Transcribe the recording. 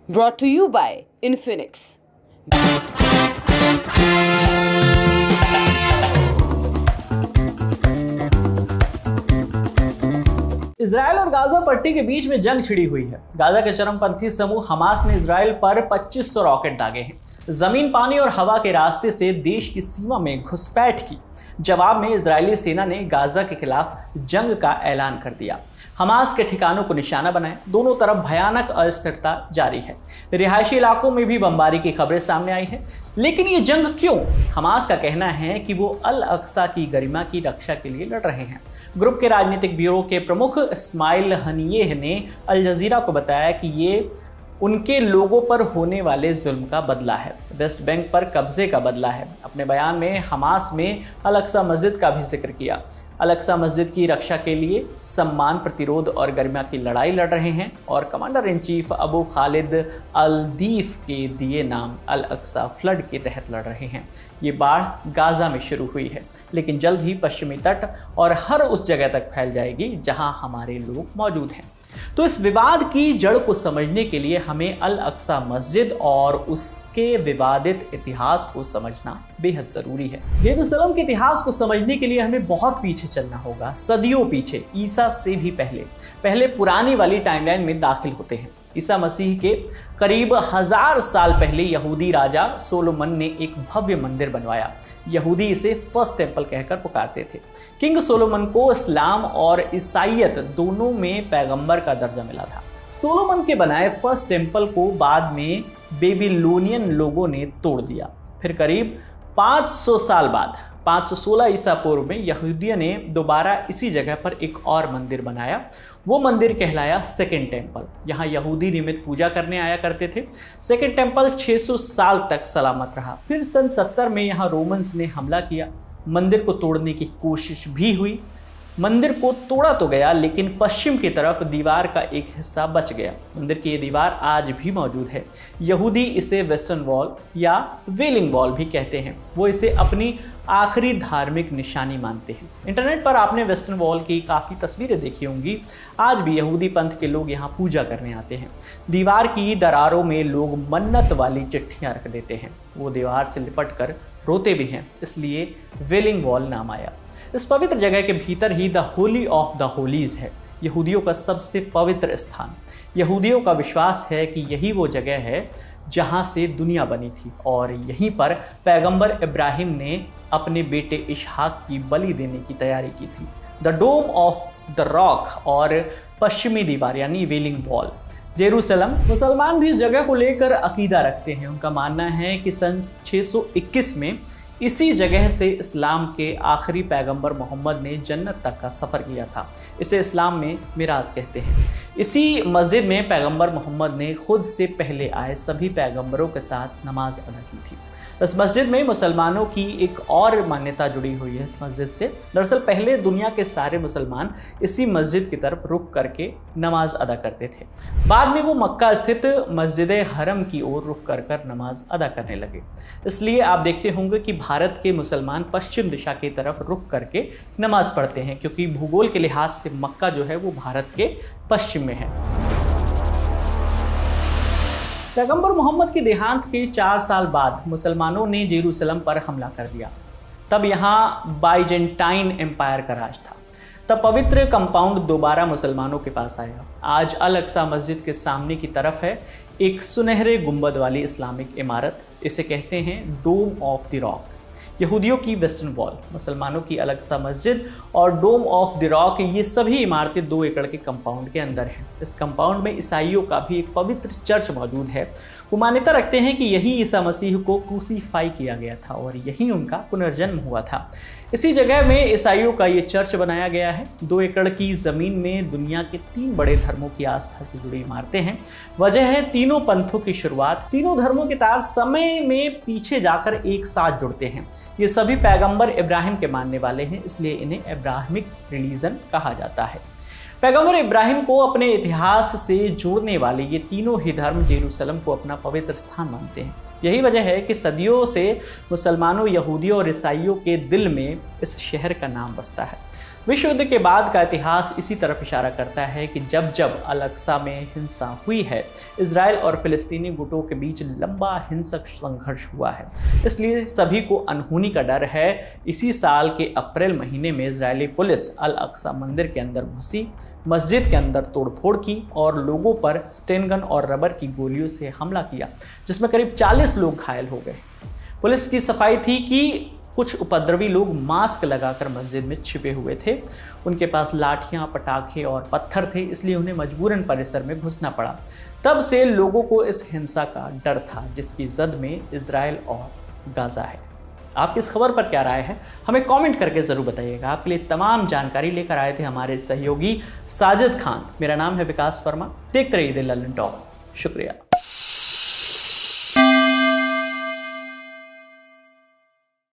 brought to you by Infinix. Israel और Gaza पट्टी के बीच में जंग छिड़ी हुई है। गाजा के चरमपंथी समूह हमास ने इजराइल पर 2500 रॉकेट दागे हैं। जमीन, पानी और हवा के रास्ते से देश की सीमा में घुसपैठ की। जवाब में इजरायली सेना ने गाजा के खिलाफ जंग का ऐलान कर दिया। हमास के ठिकानों को निशाना बनाए। दोनों तरफ भयानक अस्थिरता जारी है। रिहायशी इलाकों में भी बमबारी की खबरें सामने आई है। लेकिन ये जंग क्यों? हमास का कहना है कि वो अल अक्सा की गरिमा की रक्षा के लिए लड़ रहे हैं। ग्रुप के राजनीतिक ब्यूरो के प्रमुख इस्माइल हनियेह ने अल जजीरा को बताया कि ये उनके लोगों पर होने वाले जुल्म का बदला है, वेस्ट बैंक पर कब्जे का बदला है। अपने बयान में हमास में अल अक्सा मस्जिद का भी जिक्र किया। अल अक्सा मस्जिद की रक्षा के लिए सम्मान, प्रतिरोध और गरिमा की लड़ाई लड़ रहे हैं और commander in chief Abu Khalid al Deif के दिए नाम अल अक्सा फ्लड के तहत लड़ रहे हैं। ये बाढ़ गाजा में शुरू हुई है, लेकिन जल्द ही पश्चिमी तट और हर उस जगह तक फैल जाएगी जहां हमारे लोग मौजूद हैं। तो इस विवाद की जड़ को समझने के लिए हमें अल अक्सा मस्जिद और उसके विवादित इतिहास को समझना बेहद जरूरी है। यरूशलेम के इतिहास को समझने के लिए हमें बहुत पीछे चलना होगा, सदियों पीछे, ईसा से भी पहले पुरानी वाली टाइमलाइन में दाखिल होते हैं। ईसा मसीह के करीब 1000 साल पहले यहूदी राजा सोलोमन ने एक भव्य मंदिर बनवाया। यहूदी इसे फर्स्ट टेम्पल कहकर पुकारते थे। किंग सोलोमन को इस्लाम और ईसाईयत दोनों में पैगंबर का दर्जा मिला था। सोलोमन के बनाए फर्स्ट टेम्पल को बाद में बेबीलोनियन लोगों ने तोड़ दिया। फिर करीब 500 साल बाद 516 ईसा पूर्व में यहूदियों ने दोबारा इसी जगह पर एक और मंदिर बनाया। वो मंदिर कहलाया सेकेंड टेम्पल। यहाँ यहूदी नियमित पूजा करने आया करते थे। सेकेंड टेम्पल 600 साल तक सलामत रहा। फिर सन 70 में यहाँ रोमन्स ने हमला किया। मंदिर को तोड़ने की कोशिश भी हुई। मंदिर को तोड़ा तो गया, लेकिन पश्चिम की तरफ दीवार का एक हिस्सा बच गया। मंदिर की ये दीवार आज भी मौजूद है। यहूदी इसे वेस्टर्न वॉल या वेलिंग वॉल भी कहते हैं। वो इसे अपनी आखिरी धार्मिक निशानी मानते हैं। इंटरनेट पर आपने वेस्टर्न वॉल की काफ़ी तस्वीरें देखी होंगी। आज भी यहूदी पंथ के लोग यहाँ पूजा करने आते हैं। दीवार की दरारों में लोग मन्नत वाली चिट्ठियाँ रख देते हैं। वो दीवार से लिपट कर रोते भी हैं, इसलिए वेलिंग वॉल नाम आया। इस पवित्र जगह के भीतर ही the holy of the holies है, यहूदियों का सबसे पवित्र स्थान। यहूदियों का विश्वास है कि यही वो जगह है जहाँ से दुनिया बनी थी और यहीं पर पैगंबर इब्राहिम ने अपने बेटे इस्हाक की बलि देने की तैयारी की थी। The Dome of the Rock और पश्चिमी दीवार यानी वेलिंग वॉल, जेरूसलम। मुसलमान भी इस जगह को लेकर अकीदा रखते हैं। उनका मानना है कि सन 621 में इसी जगह से इस्लाम के आखिरी पैगंबर मोहम्मद ने जन्नत तक का सफ़र किया था। इसे इस्लाम में मिराज कहते हैं। इसी मस्जिद में पैगंबर मोहम्मद ने खुद से पहले आए सभी पैगंबरों के साथ नमाज अदा की थी। इस मस्जिद में मुसलमानों की एक और मान्यता जुड़ी हुई है इस मस्जिद से। दरअसल पहले दुनिया के सारे मुसलमान इसी मस्जिद की तरफ रुख करके नमाज अदा करते थे। बाद में वो मक्का स्थित मस्जिद हरम की ओर रुख कर नमाज अदा करने लगे। इसलिए आप देखते होंगे कि भारत के मुसलमान पश्चिम दिशा की तरफ रुख करके नमाज पढ़ते हैं, क्योंकि भूगोल के लिहाज से मक्का जो है वो भारत के पश्चिम में है। पैगंबर मोहम्मद के देहांत के 4 साल बाद मुसलमानों ने जेरूसलम पर हमला कर दिया। तब यहाँ बाइजेंटाइन एम्पायर का राज था। तब पवित्र कंपाउंड दोबारा मुसलमानों के पास आया। आज अल अक्सा मस्जिद के सामने की तरफ है एक सुनहरे गुंबद वाली इस्लामिक इमारत। इसे कहते हैं डोम ऑफ द रॉक। यहूदियों की वेस्टर्न वॉल, मुसलमानों की अल अक्सा मस्जिद और डोम ऑफ द रॉक, ये सभी इमारतें 2 एकड़ के कंपाउंड के अंदर हैं। इस कंपाउंड में ईसाइयों का भी एक पवित्र चर्च मौजूद है। वो मान्यता रखते हैं कि यही ईसा मसीह को क्रूसीफाई किया गया था और यही उनका पुनर्जन्म हुआ था। इसी जगह में ईसाइयों का ये चर्च बनाया गया है। 2 एकड़ की ज़मीन में दुनिया के 3 बड़े धर्मों की आस्था से जुड़ी इमारतें हैं। वजह है तीनों पंथों की शुरुआत। तीनों धर्मों के तार समय में पीछे जाकर एक साथ जुड़ते हैं। ये सभी पैगंबर इब्राहिम के मानने वाले हैं, इसलिए इन्हें इब्राहिमिक रिलीजन कहा जाता है। पैगंबर इब्राहिम को अपने इतिहास से जोड़ने वाले ये तीनों ही धर्म जेरूसलम को अपना पवित्र स्थान मानते हैं। यही वजह है कि सदियों से मुसलमानों, यहूदियों और ईसाइयों के दिल में इस शहर का नाम बसता है। विश्व युद्ध के बाद का इतिहास इसी तरफ इशारा करता है कि जब जब अल अक्सा में हिंसा हुई है, इजराइल और फिलिस्तीनी गुटों के बीच लंबा हिंसक संघर्ष हुआ है। इसलिए सभी को अनहोनी का डर है। इसी साल के अप्रैल महीने में इजरायली पुलिस अल अक्सा मंदिर के अंदर घुसी, मस्जिद के अंदर तोड़फोड़ की और लोगों पर स्टेन गन और रबर की गोलियों से हमला किया, जिसमें करीब 40 लोग घायल हो गए। पुलिस की सफाई थी कि कुछ उपद्रवी लोग मास्क लगाकर मस्जिद में छिपे हुए थे। उनके पास लाठियां, पटाखे और पत्थर थे, इसलिए उन्हें मजबूरन परिसर में घुसना पड़ा। तब से लोगों को इस हिंसा का डर था, जिसकी जद में इजराइल और गाजा है। आपकी इस खबर पर क्या राय है, हमें कमेंट करके ज़रूर बताइएगा। आपके लिए तमाम जानकारी लेकर आए थे हमारे सहयोगी साजिद खान। मेरा नाम है विकास वर्मा। देखते रहिए द लंदन टॉक। शुक्रिया।